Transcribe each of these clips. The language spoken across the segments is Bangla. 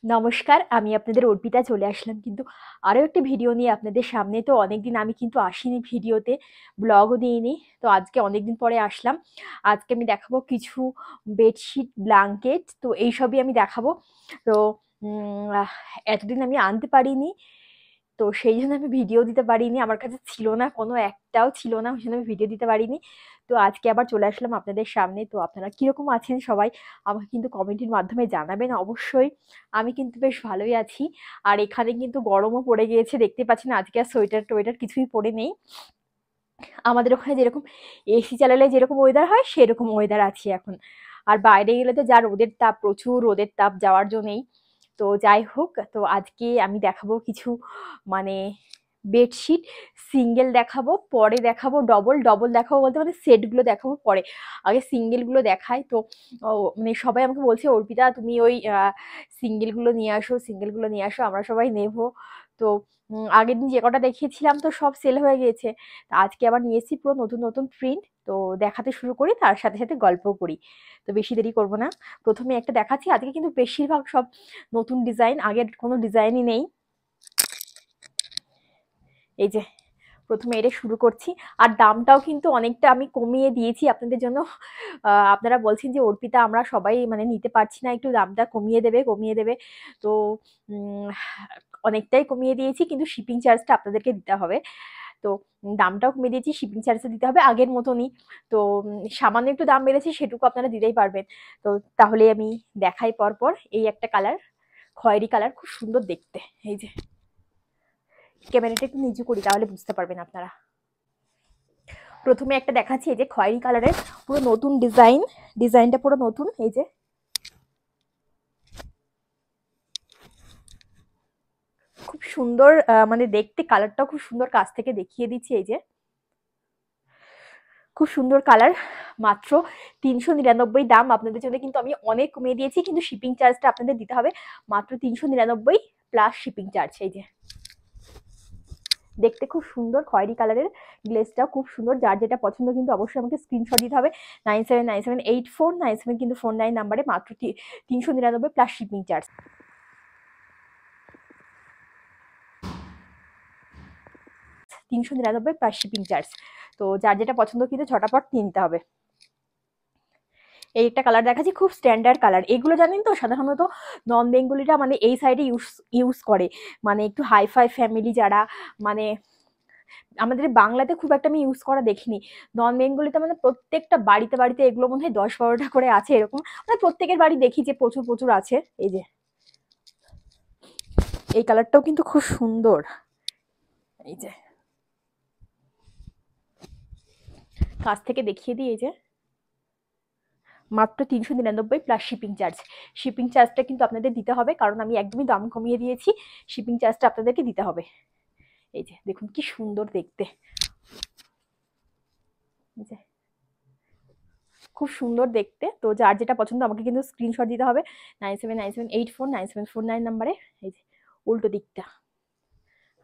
নমস্কার, আমি আপনাদের অর্পিতা চলে আসলাম কিন্তু আরও একটি ভিডিও নিয়ে আপনাদের সামনে। তো অনেকদিন আমি কিন্তু আসিনি ভিডিওতে, ব্লগও দিইনি। তো আজকে অনেকদিন পরে আসলাম। আজকে আমি দেখাবো কিছু বেডশিট, ব্ল্যাঙ্কেট, তো এইসবই আমি দেখাবো। তো এতদিন আমি আনতে পারিনি, তো সেই জন্য আমি ভিডিও দিতে পারিনি। আমার কাছে ছিল না, কোনো একটাও ছিল না, ওই জন্য আমি ভিডিও দিতে পারিনি। তো আজকে আবার চলে আসলাম আপনাদের সামনে। তো আপনারা কিরকম আছেন সবাই আমাকে কিন্তু কমেন্টের মাধ্যমে জানাবেন অবশ্যই। আমি কিন্তু বেশ ভালোই আছি। আর এখানে কিন্তু গরমও পড়ে গিয়েছে, দেখতে পাচ্ছেন। আজকে আর সোয়েটার টোয়েটার কিছুই পরে নেই। আমাদের ওখানে যেরকম এসি চালালে যেরকম ওয়েদার হয় সেরকম ওয়েদার আছে এখন। আর বাইরে গেলে তো যা রোদের তাপ, প্রচুর রোদের তাপ, যাওয়ার জন্যই। তো যাই হোক, তো আজকে আমি দেখাবো কিছু মানে বেডশিট। সিঙ্গেল দেখাবো, পরে দেখাবো ডবল, ডবল দেখাবো বলতে মানে সেটগুলো দেখাবো পরে। আগে সিঙ্গেলগুলো দেখাই। তো মানে সবাই আমাকে বলছে, অর্পিতা তুমি ওই সিঙ্গেলগুলো নিয়ে আসো, সিঙ্গেলগুলো নিয়ে আসো, আমরা সবাই নেবো। তো আগের দিন যে কটা দেখিয়েছিলাম তো সব সেল হয়ে গিয়েছে। তো আজকে আবার নিয়ে এসেছি পুরো নতুন নতুন প্রিন্ট। তো দেখাতে শুরু করি, তার সাথে সাথে গল্প করি। তো বেশি দেরি করবো না, প্রথমে একটা দেখাচ্ছি। আজকে কিন্তু বেশিরভাগ সব নতুন ডিজাইন, আগের কোনো ডিজাইনই নেই। এই যে প্রথমে এটা শুরু করছি। আর দামটাও কিন্তু অনেকটা আমি কমিয়ে দিয়েছি আপনাদের জন্য। আপনারা বলছেন যে অর্পিতা আমরা সবাই মানে নিতে পারছি না, একটু দামটা কমিয়ে দেবে, কমিয়ে দেবে। তো উম, অনেকটাই কমিয়ে দিয়েছি, কিন্তু শিপিং চার্জটা আপনাদেরকে দিতে হবে। তো দামটাও কমিয়ে দিয়েছি, শিপিং চার্জটা দিতে হবে আগের মতনই। তো সামান্য একটু দাম বেড়েছে, সেটুকু আপনারা দিতেই পারবেন। তো তাহলে আমি দেখাই পর পর। এই একটা কালার, খয়েরি কালার, খুব সুন্দর দেখতে। এই যে ক্যামেরাটা একটু নিচু করি, তাহলে বুঝতে পারবেন আপনারা। প্রথমে একটা দেখাচ্ছি, এই যে খয়েরি কালারের, পুরো নতুন ডিজাইন। ডিজাইনটা পুরো নতুন। এই যে খুব সুন্দর, মানে দেখতে কালারটাও খুব সুন্দর, কাছ থেকে দেখিয়ে দিচ্ছি। এই যে খুব সুন্দর কালার, মাত্র ৩৯৯ দাম। আপনাদের জন্য কিন্তু আমি অনেক কমিয়ে দিয়েছি, কিন্তু শিপিং চার্জটা আপনাদের দিতে হবে মাত্র ৩৯৯ প্লাস শিপিং চার্জ। এই যে দেখতে খুব সুন্দর খয়েরি কালারের, গ্লেজটাও খুব সুন্দর। যার যেটা পছন্দ কিন্তু অবশ্যই আমাকে স্ক্রিনশট দিতে হবে। 97978497 কিন্তু 49 নাম্বারে, মাত্র ৩৯৯ plus shipping charge. ৩৯৯ plus shipping charge. তো যার যেটা পছন্দ কিন্তু ঝটাপট নিয়ে নিতে হবে। এই একটা কালার দেখাচ্ছি, খুব স্ট্যান্ডার্ড কালার। এগুলো জানেন তো সাধারণত নন বেঙ্গলিরা মানে এই সাইডে ইউজ ইউজ করে, মানে একটু হাইফাই ফ্যামিলি যারা, মানে আমাদের বাংলাতে খুব একটা আমি ইউজ করা দেখিনি। নন বেঙ্গলিতে মানে প্রত্যেকটা বাড়িতে বাড়িতে এগুলো মনে হয় ১০-১২টা করে আছে এরকম। মানে প্রত্যেকের বাড়ি দেখি যে প্রচুর প্রচুর আছে। এই যে এই কালারটাও কিন্তু খুব সুন্দর। এই যে কাছ থেকে দেখিয়ে দিই। এই যে মাত্র ৩৯৯ প্লাস শিপিং চার্জ। শিপিং চার্জটা কিন্তু আপনাদের দিতে হবে, কারণ আমি একদমই দাম কমিয়ে দিয়েছি। শিপিং চার্জটা আপনাদেরকে দিতে হবে। এই যে দেখুন কি সুন্দর দেখতে। এই যে খুব সুন্দর দেখতে। তো যার যেটা পছন্দ আমাকে কিন্তু স্ক্রিনশট দিতে হবে 9797849749 নাম্বারে। এই যে উল্টো দিকটা,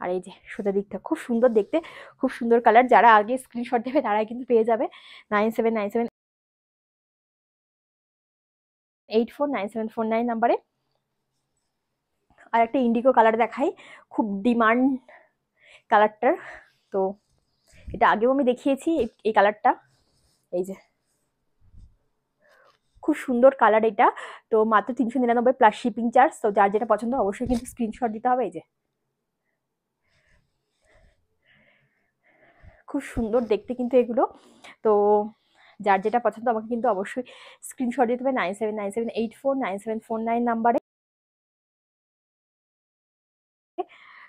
আর এই যে সোজা দিকটা, খুব সুন্দর দেখতে, খুব সুন্দর কালার। যারা আগে স্ক্রিনশট দেবে তারাই কিন্তু পেয়ে যাবে 9797849749 নাম্বারে। আর একটা ইন্ডিগো কালার দেখাই, খুব ডিমান্ড কালারটার। তো এটা আগেও আমি দেখিয়েছি এই কালারটা। এই যে খুব সুন্দর কালার এটা। তো মাত্র ৩৯৯ প্লাস শিপিং চার্জ। তো যার যেটা পছন্দ অবশ্যই কিন্তু স্ক্রিনশট দিতে হবে। এই যে খুব সুন্দর দেখতে কিন্তু এগুলো। তো যার যেটা পছন্দ আমাকে কিন্তু অবশ্যই স্ক্রিনশট দিতে হবে 9797849749 নাম্বারে।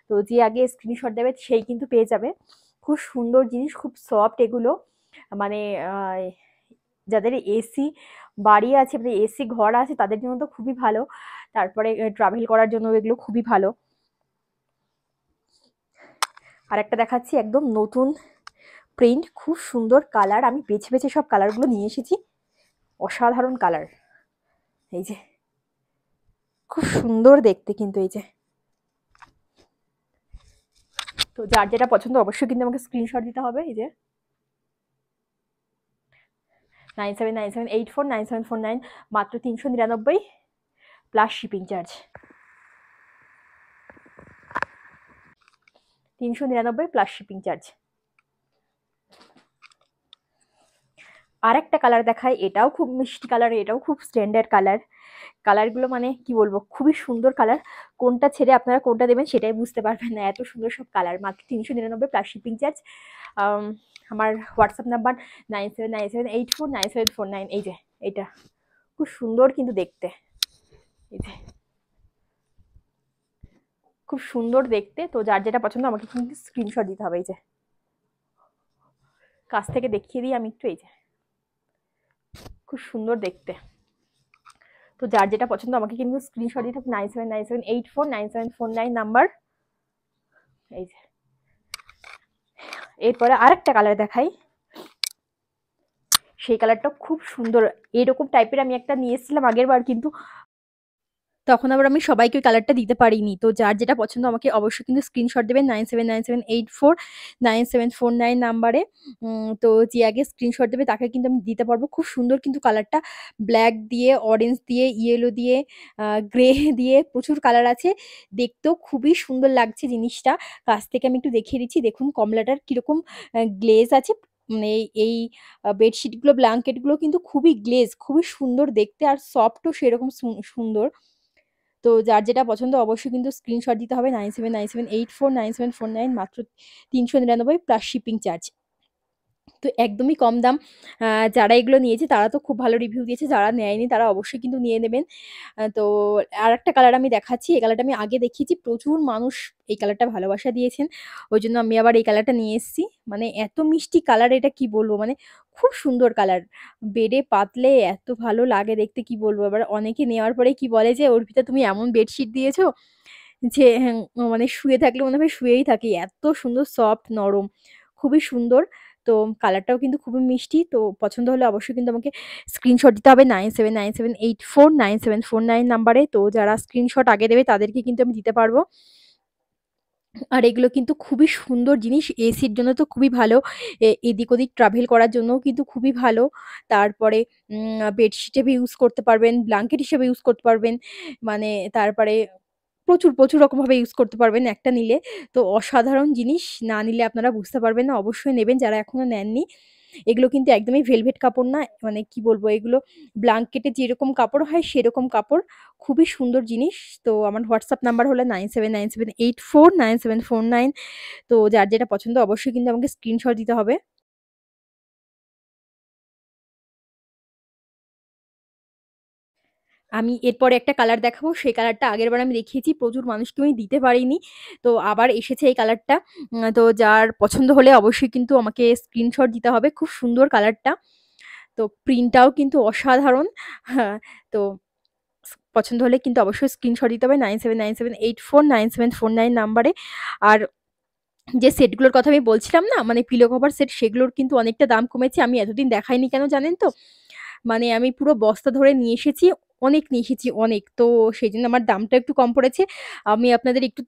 তো যে আগে স্ক্রিনশট দেবে সেই কিন্তু পেয়ে যাবে। খুব সুন্দর জিনিস, খুব সফট এগুলো। মানে যাদের এসি বাড়ি আছে, মানে এসি ঘর আছে, তাদের জন্য তো খুবই ভালো। তারপরে ট্রাভেল করার জন্য এগুলো খুবই ভালো। আর একটা দেখাচ্ছি, একদম নতুন প্রিন্ট, খুব সুন্দর কালার। আমি বেছে বেছে সব কালারগুলো নিয়ে এসেছি, অসাধারণ কালার। এই যে খুব সুন্দর দেখতে কিন্তু। এই যে তো যার যেটা পছন্দ অবশ্যই কিন্তু আমাকে স্ক্রিনশট দিতে হবে। এই যে 9797849749, মাত্র ৩৯৯ plus shipping charge. 399 plus shipping charge. আরেকটা কালার দেখাই, এটাও খুব মিষ্টি কালার, এটাও খুব স্ট্যান্ডার্ড কালার। কালারগুলো মানে কি বলবো, খুবই সুন্দর কালার। কোনটা ছেড়ে আপনারা কোনটা দেবেন সেটাই বুঝতে পারবেন না, এত সুন্দর সব কালার। মাত্র 399 প্লাস শিপিং চার্জ। আমার হোয়াটসঅ্যাপ নাম্বার 9797849749। এই যে এইটা খুব সুন্দর কিন্তু দেখতে, এই যে খুব সুন্দর দেখতে। তো যার যেটা পছন্দ আমাকে কিন্তু স্ক্রিনশট দিতে হবে। এই যে কাছ থেকে দেখিয়ে দিই আমি একটু, এই যে খুব সুন্দর দেখতে। তো যার যেটা পছন্দ আমাকে কিন্তু স্ক্রিনশট দিতে হবে 9797849749 নাম্বার। এই যে এরপরে আরেকটা কালার দেখাই, সেই কালারটা খুব সুন্দর। এরকম টাইপের আমি একটা নিয়ে এসেছিলাম আগের বার, কিন্তু তখন আবার আমি সবাইকে ওই কালারটা দিতে পারিনি। তো যার যেটা পছন্দ আমাকে অবশ্যই কিন্তু স্ক্রিনশট দেবেন 9797849749 নাম্বারে। তো যে আগে স্ক্রিনশট দেবে তাকে কিন্তু আমি দিতে পারবো। খুব সুন্দর কিন্তু কালারটা, ব্ল্যাক দিয়ে, অরেঞ্জ দিয়ে, ইয়েলো দিয়ে, গ্রে দিয়ে, প্রচুর কালার আছে। দেখতেও খুবই সুন্দর লাগছে জিনিসটা। কাছ থেকে আমি একটু দেখিয়ে দিচ্ছি, দেখুন কমলাটার কিরকম গ্লেজ আছে। মানে এই বেডশিটগুলো, ব্ল্যাঙ্কেটগুলো কিন্তু খুবই গ্লেজ, খুবই সুন্দর দেখতে, আর সফটও সেরকম সুন্দর। তো যার যেটা পছন্দ অবশ্যই কিন্তু স্ক্রিনশট দিতে হবে 9797849749, মাত্র 399 প্লাস শিপিং চার্জ। তো একদমই কম দাম। যারা এগুলো নিয়েছে তারা তো খুব ভালো রিভিউ দিয়েছে, যারা নেয়নি তারা অবশ্যই কিন্তু নিয়ে নেবেন। তো আরেকটা কালার আমি দেখাচ্ছি, এই কালারটা আমি আগে দেখিয়েছি, প্রচুর মানুষ এই কালারটা ভালোবাসা দিয়েছেন, ওই জন্য আমি আবার এই কালারটা নিয়ে এসেছি। মানে এত মিষ্টি কালার, এটা কি বলবো, মানে খুব সুন্দর কালার। বেডে পাতলে এত ভালো লাগে দেখতে, কি বলবো। এবার অনেকে নেওয়ার পরে কি বলে যে, অর্পিতা তুমি এমন বেডশিট দিয়েছো যে মানে শুয়ে থাকলে মনে হবে শুয়েই থাকি, এত সুন্দর সফট নরম, খুবই সুন্দর। তো কালারটাও কিন্তু খুবই মিষ্টি। তো পছন্দ হলে অবশ্যই কিন্তু আমাকে স্ক্রিনশট দিতে হবে 9797849749 নাম্বারে। তো যারা স্ক্রিনশট আগে দেবে তাদেরকে কিন্তু আমি দিতে পারবো। আর এগুলো কিন্তু খুবই সুন্দর জিনিস, এসির জন্য তো খুবই ভালো, এদিক ওদিক ট্রাভেল করার জন্যও কিন্তু খুবই ভালো। তারপরে বেডশিট হিসেবে ইউজ করতে পারবেন, ব্ল্যাঙ্কেট হিসেবে ইউজ করতে পারবেন, মানে তারপরে প্রচুর, প্রচুর রকমভাবে ইউজ করতে পারবেন একটা নিলে। তো অসাধারণ জিনিস, না নিলে আপনারা বুঝতে পারবেন না। অবশ্যই নেবেন যারা এখনো নেননি। এগুলো কিন্তু একদমই ভেলভেট কাপড় না, মানে কি বলবো, এগুলো ব্ল্যাঙ্কেটে যেরকম কাপড় হয় সেরকম কাপড়, খুবই সুন্দর জিনিস। তো আমার হোয়াটসঅ্যাপ নাম্বার হলো 9797849749। তো যার যেটা পছন্দ অবশ্যই কিন্তু আমাকে স্ক্রিনশট দিতে হবে। আমি এরপরে একটা কালার দেখাবো, সেই কালারটা আগেরবার আমি দেখিয়েছি, প্রচুর মানুষকে আমি দিতে পারিনি। তো আবার এসেছে এই কালারটা। তো যার পছন্দ হলে অবশ্যই কিন্তু আমাকে স্ক্রিনশট দিতে হবে। খুব সুন্দর কালারটা। তো প্রিন্টটাও কিন্তু অসাধারণ। হ্যাঁ, তো পছন্দ হলে কিন্তু অবশ্যই স্ক্রিনশট দিতে হবে 9797849749 নাম্বারে। আর যে সেটগুলোর কথা আমি বলছিলাম না, মানে পিলো কভার সেট, সেগুলোর কিন্তু অনেকটা দাম কমেছে। আমি এতদিন দেখাইনি কেন জানেন তো? মানে আমি পুরো বস্তা ধরে নিয়ে এসেছি, অনেক নিয়ে এসেছি অনেক। তো সেজন্য আমার দামটা একটু কম পড়েছে। আমি আপনাদের একটু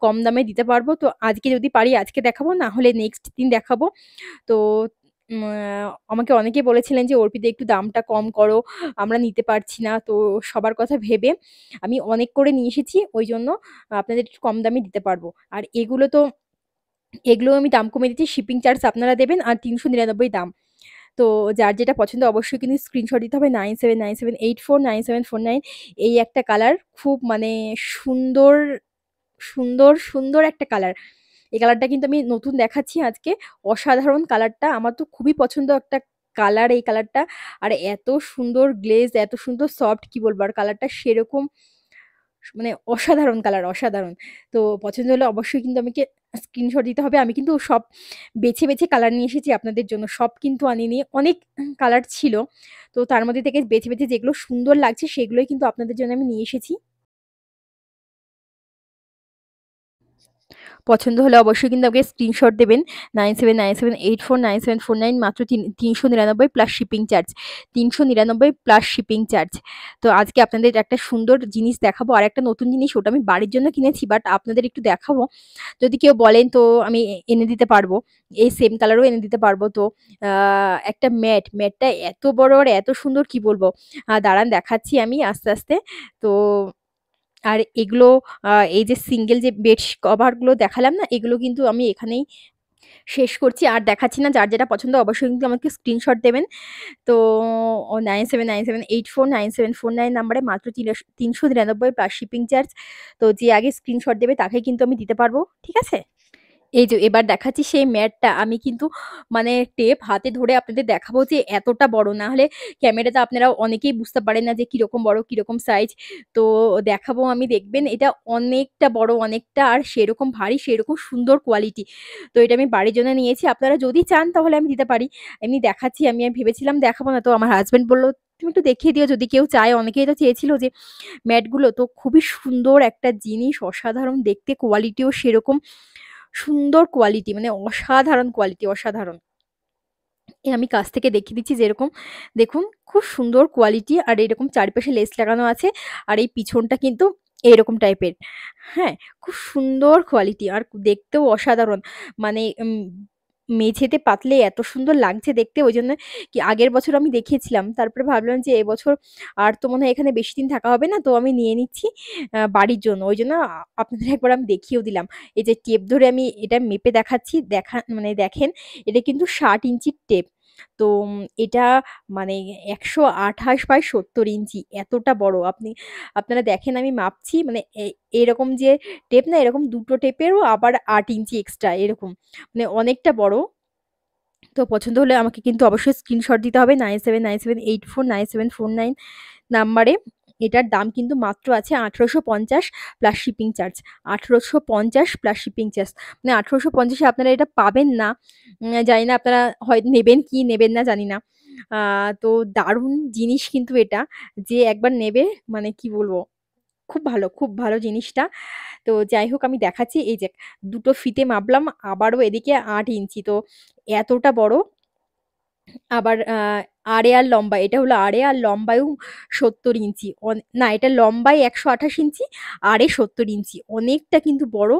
কম দামে দিতে পারবো। তো আজকে যদি পারি আজকে দেখাবো, না হলে নেক্সট দিন দেখাবো। তো উম আমাকে অনেকেই বলেছিলেন যে, "অর্পিতা একটু দামটা কম করো, আমরা নিতে পারছি না।" তো সবার কথা ভেবে আমি অনেক করে নিয়ে এসেছি। ওইজন্য আপনাদের একটু কম দামে দিতে পারবো। আর এগুলো আমি দাম কমিয়ে দিচ্ছি। শিপিং চার্জ আপনারা দেবেন আর ৩৯৯ দাম। তো যার যেটা পছন্দ অবশ্যই কিন্তু স্ক্রিনশট দিতে হবে 9797849749। এই একটা কালার খুব মানে সুন্দর, সুন্দর, সুন্দর একটা কালার। এই কালারটা কিন্তু আমি নতুন দেখাচ্ছি আজকে। অসাধারণ কালারটা। আমার তো খুবই পছন্দ একটা কালার এই কালারটা। আর এত সুন্দর গ্লেজ, এত সুন্দর সফট, কি বলবো, আর কালারটা সেরকম মানে অসাধারণ কালার, অসাধারণ। তো পছন্দ হলে অবশ্যই কিন্তু আমাকে স্ক্রিনশট দিতে হবে। আমি কিন্তু সব বেছে, বেছে কালার নিয়ে এসেছি আপনাদের জন্য। সব কিন্তু আনিনি। অনেক কালার ছিল। তো তার মধ্যে থেকে বেছে, বেছে যেগুলো সুন্দর লাগছে সেগুলোই কিন্তু আপনাদের জন্য আমি নিয়ে এসেছি। পছন্দ হলে অবশ্যই কিন্তু আমাকে স্ক্রিনশট দেবেন 9797849749, মাত্র ৩৯৯ plus shipping charge. ৩৯৯ plus shipping charge. তো আজকে আপনাদের একটা সুন্দর জিনিস দেখাবো। আরেকটা নতুন জিনিস, ওটা আমি বাড়ির জন্য কিনেছি, বাট আপনাদের একটু দেখাবো। যদি কেউ বলেন তো আমি এনে দিতে পারবো। এই সেম কালারও এনে দিতে পারবো। তো একটা ম্যাটটা এত বড় আর এত সুন্দর, কি বলবো। দাঁড়ান দেখাচ্ছি আমি আস্তে, আস্তে। তো আর এগুলো এই যে সিঙ্গেল যে বেড কভারগুলো দেখালাম না, এগুলো কিন্তু আমি এখানেই শেষ করছি। আর দেখাচ্ছি না। যার যেটা পছন্দ অবশ্যই কিন্তু আমাকে স্ক্রিনশট দেবেন। তো 9797849749 নাম্বারে মাত্র ৩৯৯ প্লাস শিপিং চার্জ। তো যে আগে স্ক্রিনশট দেবে তাকে কিন্তু আমি দিতে পারবো। ঠিক আছে? এই যে এবার দেখাচ্ছি সেই ম্যাটটা। আমি কিন্তু মানে টেপ হাতে ধরে আপনাদের দেখাবো যে এতটা বড়। না হলে ক্যামেরাতে আপনারা অনেকেই বুঝতে পারেন না যে কিরকম বড়, কিরকম সাইজ। তো দেখাবো আমি, দেখবেন এটা অনেকটা বড়, অনেকটা আর সেরকম ভারী, সেরকম সুন্দর কোয়ালিটি। তো এটা আমি বাড়ির জন্য নিয়েছি। আপনারা যদি চান তাহলে আমি দিতে পারি। এমনি দেখাচ্ছি আমি। আমি ভেবেছিলাম দেখাবো না। তো আমার হাসব্যান্ড বলল, "তুমি একটু দেখিয়ে দিও যদি কেউ চায়।" অনেকেই তো চেয়েছিল যে ম্যাটগুলো। তো খুবই সুন্দর একটা জিনিস, অসাধারণ দেখতে, কোয়ালিটিও সেরকম সুন্দর কোয়ালিটি, মানে অসাধারণ কোয়ালিটি, অসাধারণ। আমি কাছ থেকে দেখিয়ে দিচ্ছি যেরকম, দেখুন খুব সুন্দর কোয়ালিটি। আর এরকম চারিপাশে লেস লাগানো আছে। আর এই পিছনটা কিন্তু এরকম টাইপের। হ্যাঁ? খুব সুন্দর কোয়ালিটি আর দেখতেও অসাধারণ। মানে মেঝেতে পাতলে এত সুন্দর লাগছে দেখতে। ওইজন্য কি আগের বছর আমি দেখিয়েছিলাম। তারপরে ভাবলাম যে এবছর আর তো মনে হয় এখানে বেশিদিন থাকা হবে না। তো আমি নিয়ে নিচ্ছি বাড়ির জন্য। ওইজন্য আপনাদের একবার আমি দেখিয়েও দিলাম। এই যে টেপ ধরে আমি এটা মেপে দেখাচ্ছি। মানে দেখেন, এটা কিন্তু ৬০ ইঞ্চির টেপ। তো এটা মানে ১২৮/৭০ ইঞ্চি, এতটা বড়। আপনারা দেখেন আমি মাপছি, মানে এরকম যে টেপ না, এরকম ২ টো টেপেরও আবার ৮ ইঞ্চি এক্সট্রা এরকম। মানে অনেকটা বড়। তো পছন্দ হলে আমাকে কিন্তু অবশ্যই স্ক্রিনশট দিতে হবে 9797849749 নাম্বারে। এটার দাম কিন্তু মাত্র আছে ১৮৫০ plus shipping charge. ১৮৫০ plus shipping charge. মানে ১৮৫০ এ আপনারা এটা পাবেন না। জানি না আপনারা নেবেন কি নেবেন না জানি না। আ তো দারুণ জিনিস কিন্তু এটা। যে একবার নেবে, মানে কি বলবো? খুব ভালো জিনিসটা। তো যাই হোক আমি দেখাচ্ছি। এই যে ২ টো ফিতে মাপলাম, আবারও এদিকে ৮ ইঞ্চি। তো এতটা বড়। আবার আড়ে আর লম্বা, এটা হলো আড়ে আর লম্বায়ও ৭০ ইঞ্চি। না, এটা লম্বায় ১২৮ ইঞ্চি, আড়ে ৭০ ইঞ্চি। অনেকটা কিন্তু বড়।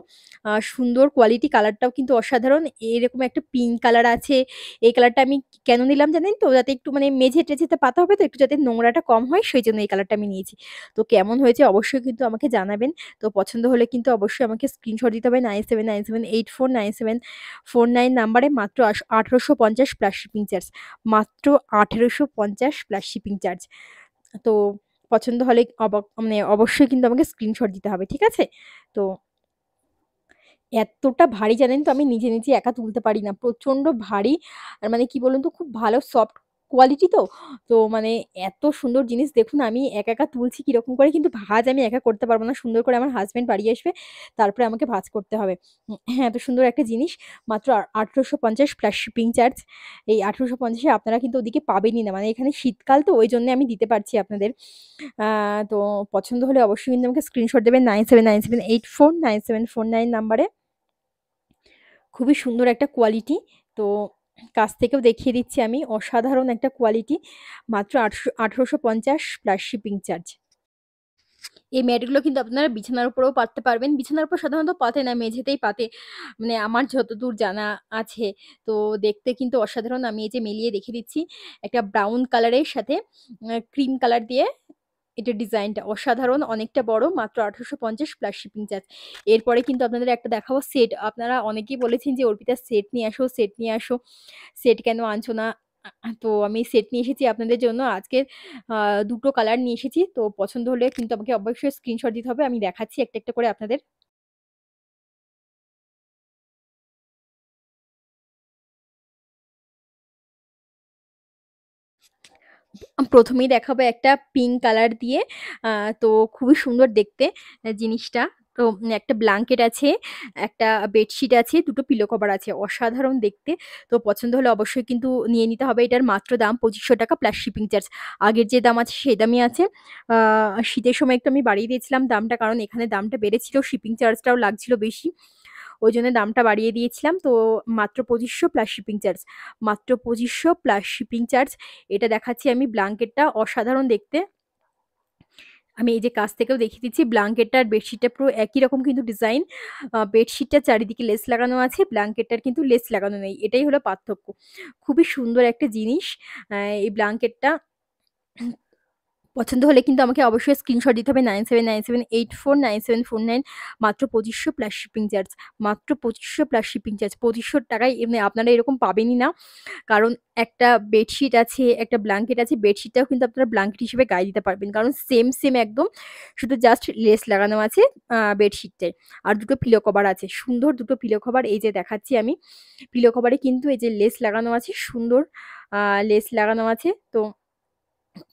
সুন্দর কোয়ালিটি, কালারটাও কিন্তু অসাধারণ। এরকম একটা পিঙ্ক কালার আছে। এই কালারটা আমি কেন নিলাম জানেন তো? যাতে একটু মানে মেঝে-টেঝেতে পাতা হবে তো, একটু যাতে নোংরাটা কম হয় সেইজন্য এই কালারটা আমি নিয়েছি। তো কেমন হয়েছে অবশ্যই কিন্তু আমাকে জানাবেন। তো পছন্দ হলে কিন্তু অবশ্যই আমাকে স্ক্রিনশট দিতে হবে 9797849749 নাম্বারে মাত্র ১৮৫০ প্লাস শিপিং চার্জ। মাত্র ১৮৫০ প্লাস শিপিং চার্জ। তো পছন্দ হলে মানে অবশ্যই কিন্তু আমাকে স্ক্রিনশট দিতে হবে। ঠিক আছে? তো এতটা ভারী জানেন তো, আমি নিজে একা তুলতে পারি না। প্রচন্ড ভারী। আর মানে কি বলুন তো, খুব ভালো সফট কোয়ালিটি তো। তো মানে এত সুন্দর জিনিস দেখুন, আমি একা তুলছি কিরকম করে, কিন্তু ভাঁজ আমি একা করতে পারব না। সুন্দর করে আমার হাসব্যান্ড বাড়ি আসবে। তারপরে আমাকে ভাঁজ করতে হবে। হ্যাঁ, এত সুন্দর একটা জিনিস মাত্র ১৮৫০ প্লাস শিপিং চার্জ। এই ১৮৫০ এ আপনারা কিন্তু ওদিকে পাবেনই না। মানে এখানে শীতকাল তো, ওইজন্য আমি দিতে পারছি আপনাদের। আ তো পছন্দ হলে অবশ্যই কিন্তু আমাকে স্ক্রিনশট দেবেন 9797849749 নাম্বারে। খুবই সুন্দর একটা কোয়ালিটি। তো কাছ থেকেও দেখিয়ে দিচ্ছি আমি। অসাধারণ একটা কোয়ালিটি। মাত্র ১৮৫০ প্লাস শিপিং চার্জ। এই ম্যাটগুলো কিন্তু আপনারা বিছানার উপরেও পাততে পারবেন। বিছানার উপর সাধারণত পাতে না, মেঝেতেই পাতে। মানে আমার যতদূর জানা আছে। তো দেখতে কিন্তু অসাধারণ। আমি এই যে মেলিয়ে দেখিয়ে দিচ্ছি। একটা ব্রাউন কালারের সাথে ক্রিম কালার দিয়ে এটার ডিজাইনটা অসাধারণ, অনেকটা বড়। মাত্র ১৮৫০ প্লাস শিপিং চার্জ। এরপরে কিন্তু আপনাদের একটা দেখাবো সেট। আপনারা অনেকেই বলেছেন যে, "অর্পিতা সেট নিয়ে আসো, সেট নিয়ে আসো। সেট কেন আনছো না?" তো আমি সেট নিয়ে এসেছি আপনাদের জন্য। আজকে ২ টো কালার নিয়ে এসেছি। তো পছন্দ হলে কিন্তু আমাকে অবশ্যই স্ক্রিনশট দিতে হবে। আমি দেখাচ্ছি একটা করে আপনাদের। ১ম এই দেখাবো একটা পিঙ্ক কালার দিয়ে। আ তো খুবই সুন্দর দেখতে জিনিসটা। তো একটা ব্ল্যাঙ্কেট আছে, একটা বেডশিট আছে, ২ টো পিলো কভার আছে। অসাধারণ দেখতে। তো পছন্দ হলে অবশ্যই কিন্তু নিয়ে নিতে হবে। এটার মাত্র দাম ৳২৫০০ প্লাস শিপিং চার্জ। আগের যে দাম আছে সেই দামই আছে। আ শীতের সময় একটু আমি বাড়িয়ে দিয়েছিলাম দামটা, কারণ এখানে দামটা বেড়েছিল। শিপিং চার্জটাও লাগছিল বেশি। ওইজন্য দামটা বাড়িয়ে দিয়েছিলাম। তো মাত্র ২৫০০ প্লাস শিপিং চার্জ। মাত্র ২৫০০ প্লাস শিপিং চার্জ। এটা দেখাচ্ছি আমি, ব্ল্যাঙ্কেটটা অসাধারণ দেখতে। আমি এই যে কাছ থেকেও দেখিয়ে দিচ্ছি। ব্ল্যাঙ্কেটটা আর বেডশিটটা পুরো একই রকম কিন্তু ডিজাইন। বেডশিটটার চারিদিকে লেস লাগানো আছে, ব্ল্যাঙ্কেটটার কিন্তু লেস লাগানো নেই। এটাই হলো পার্থক্য। খুবই সুন্দর একটা জিনিস। এই ব্ল্যাঙ্কেটটা পছন্দ হলে কিন্তু আমাকে অবশ্যই স্ক্রিনশট দিতে হবে 9797849749 মাত্র ২৫০০ প্লাস শিপিং চার্জ। মাত্র ২৫০০ প্লাস শিপিং চার্জ। ২৫০০ টাকায় এমনি আপনারা এরকম পাবেনই না। কারণ একটা বেডশিট আছে, একটা ব্ল্যাঙ্কেট আছে। বেডশিটটাও কিন্তু আপনারা ব্ল্যাঙ্কেট হিসেবে গায়ে দিতে পারবেন। কারণ সেম একদম। শুধু জাস্ট লেস লাগানো আছে বেডশিটটায়। আর দুটো পিলো কভার আছে। সুন্দর দুটো পিলো কভার এই যে দেখাচ্ছি আমি। পিলো কভারে কিন্তু এই যে লেস লাগানো আছে। সুন্দর লেস লাগানো আছে। তো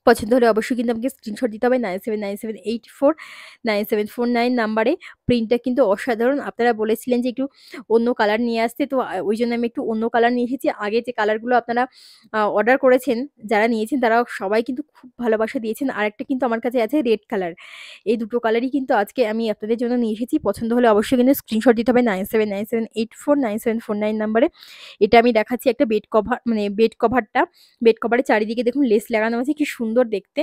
পছন্দ হলে অবশ্যই কিন্তু আমাকে স্ক্রিনশট দিতে হবে 9797849749 নাম্বারে। প্রিন্টটা কিন্তু অসাধারণ। আপনারা বলেছিলেন যে একটু অন্য কালার নিয়ে আসতে। তো ওইজন্য আমি একটু অন্য কালার নিয়ে এসেছি। আগে যে কালারগুলো আপনারা অর্ডার করেছেন, যারা নিয়েছেন তারা সবাই কিন্তু খুব ভালোবাসা দিয়েছেন। আরেকটা কিন্তু আমার কাছে আছে রেড কালার। এই দুটো কালারই কিন্তু আজকে আমি আপনাদের জন্য নিয়ে এসেছি। পছন্দ হলে অবশ্যই কিন্তু স্ক্রিনশট দিতে হবে 9797849749 নাম্বারে। এটা আমি দেখাচ্ছি একটা বেড কভার, মানে বেড কভারটা। বেড কভারের চারিদিকে দেখুন লেস লাগানো আছে, কি সুন্দর দেখতে।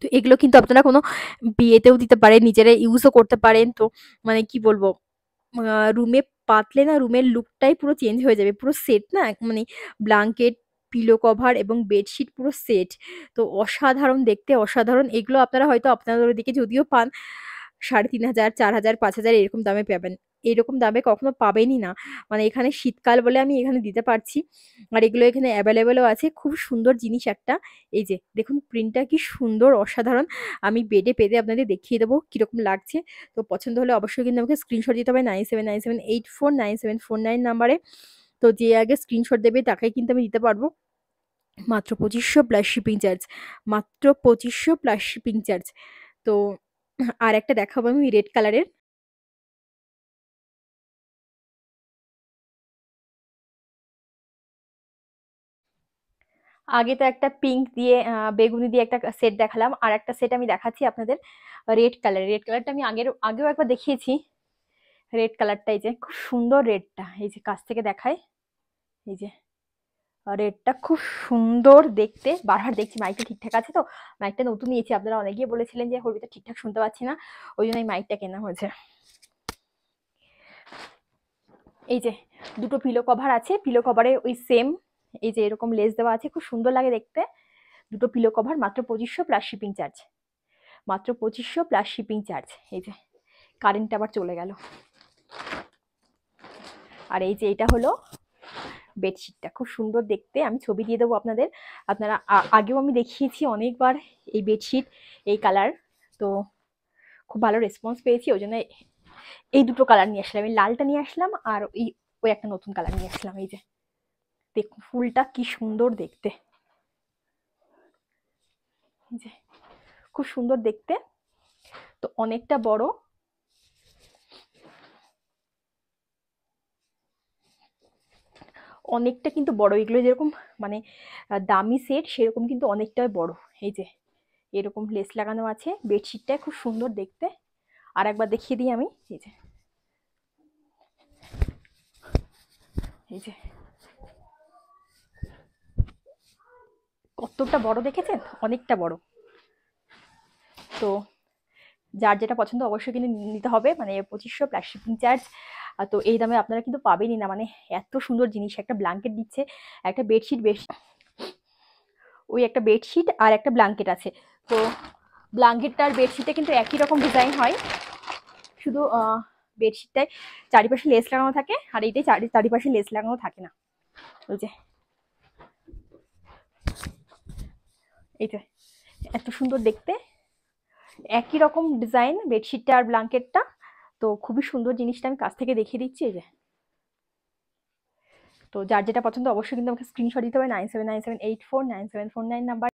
তো এগুলো কিন্তু আপনারা কোনো বিয়েতেও দিতে পারেন, নিজেরা ইউজও করতে পারেন। তো মানে কি বলবো, রুমে পাতলে না রুমের লুকটাই পুরো চেঞ্জ হয়ে যাবে। পুরো সেট না, মানে ব্ল্যাঙ্কেট, পিলো কভার এবং বেডশিট পুরো সেট। তো অসাধারণ দেখতে, অসাধারণ। এগুলো আপনারা হয়তো আপনাদের ওদিকে যদিও পান ৩,৫০০, ৪,০০০, ৫,০০০ এরকম দামে পাবেন। এরকম দামে কখনো পাবেনই না। মানে এখানে শীতকাল বলে আমি এখানে দিতে পারছি। আর এগুলো এখানে অ্যাভেলেবেলও আছে। খুব সুন্দর জিনিস একটা। এই যে দেখুন প্রিন্টটা কি সুন্দর, অসাধারণ। আমি বেডে পেতে আপনাদের দেখিয়ে দেবো কিরকম লাগছে। তো পছন্দ হলে অবশ্যই কিন্তু আমাকে স্ক্রিনশট দিতে হবে 9797849749 নাম্বারে। তো যে আগে স্ক্রিনশট দেবে তাকেই কিন্তু আমি দিতে পারবো মাত্র ২৫০০ প্লাস শিপিং চার্জ। মাত্র ২৫০০ প্লাস শিপিং চার্জ। তো আর একটা দেখাবো আমি রেড কালারের। আগে তো একটা পিঙ্ক দিয়ে বেগুনি দিয়ে একটা সেট দেখালাম। আর একটা সেট আমি দেখাচ্ছি আপনাদের রেড কালার। রেড কালারটা আমি আগেও একবার দেখিয়েছি। রেড কালারটা এই যে খুব সুন্দর রেডটা, এই যে কাছ থেকে দেখায়। এই যে রেডটা খুব সুন্দর দেখতে। বারবার দেখছি মাইকটা ঠিকঠাক আছে তো। মাইকটা নতুন নিয়েছি, আপনারা অনেকেই বলেছিলেন যে হরবিটা ঠিকঠাক শুনতে পাচ্ছি না, ওই জন্য এই মাইকটা কেনা হয়েছে। এই যে দুটো পিলো কভার আছে, পিলো কভারে ওই সেম এই যে এরকম লেস দেওয়া আছে, খুব সুন্দর লাগে দেখতে। দুটো পিলো কভার মাত্র ২৫০০ প্লাস শিপিং চার্জ। মাত্র ২৫০০ প্লাস শিপিং চার্জ। এই যে কারেন্ট আবার চলে গেল। আর এই যে এটা হলো বেডশিটটা, খুব সুন্দর দেখতে। আমি ছবি দিয়ে দেবো আপনাদের। আপনারা আগেও আমি দেখিয়েছি অনেকবার এই বেডশিট, এই কালার। তো খুব ভালো রেসপন্স পেয়েছি, ওই জন্য এই দুটো কালার নিয়ে আসলাম। আমি লালটা নিয়ে আসলাম আর ওই একটা নতুন কালার নিয়ে আসলাম। এই যে দেখুন ফুলটা কি সুন্দর দেখতে, এই যে খুব সুন্দর দেখতে। তো অনেকটা বড়, অনেকটা কিন্তু বড়। এগুলো যেরকম মানে দামি সেট, সেরকম কিন্তু অনেকটাই বড়। এই যে এরকম লেস লাগানো আছে, বেডশিটটা খুব সুন্দর দেখতে। আর একবার দেখিয়ে দিই আমি। এই যে এই যে কতটা বড় দেখেছেন, অনেকটা বড়। তো যার যেটা পছন্দ অবশ্যই কিন্তু নিতে হবে, মানে ২৫০০ প্লাস শিপিং চার্জ। তো এই দামে আপনারা কিন্তু পাবেনই না। মানে এত সুন্দর জিনিস, একটা ব্ল্যাঙ্কেট দিচ্ছে, একটা বেডশিট, ওই একটা বেডশিট আর একটা ব্ল্যাঙ্কেট আছে। তো ব্ল্যাঙ্কেটটা আর বেডশিটটা কিন্তু একই রকম ডিজাইন হয়, শুধু বেডশিটটায় চারিপাশে লেস লাগানো থাকে আর এইটাই চারিপাশে লেস লাগানো থাকে না। ওই যে এই যে এত সুন্দর দেখতে, একই রকম ডিজাইন বেডশিটটা আর ব্ল্যাঙ্কেটটা। তো খুবই সুন্দর জিনিসটা আমি কাছ থেকে দেখিয়ে দিচ্ছি। এই যে তো যার যেটা পছন্দ অবশ্যই কিন্তু আমাকে স্ক্রিনশট দিতে হবে 9797849749 নাম্বার।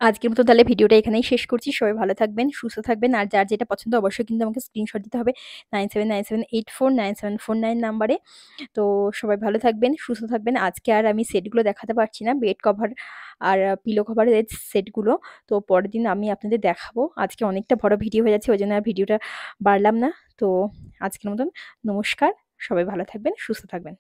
আজকের মতো তাহলে ভিডিওটা এখানেই শেষ করছি। সবাই ভালো থাকবেন, সুস্থ থাকবেন। আর যার যেটা পছন্দ অবশ্যই কিন্তু আমাকে স্ক্রিনশট দিতে হবে 9797849749 নাম্বারে। তো সবাই ভালো থাকবেন, সুস্থ থাকবেন। আজকে আর আমি সেটগুলো দেখাতে পারছি না, বেড কভার আর পিলো কভারের সেটগুলো। তো পরের দিন আমি আপনাদের দেখাবো। আজকে অনেকটা বড় ভিডিও হয়ে যাচ্ছে, ওই জন্য আর ভিডিওটা বাড়লাম না। তো আজকের মতন নমস্কার। সবাই ভালো থাকবেন, সুস্থ থাকবেন।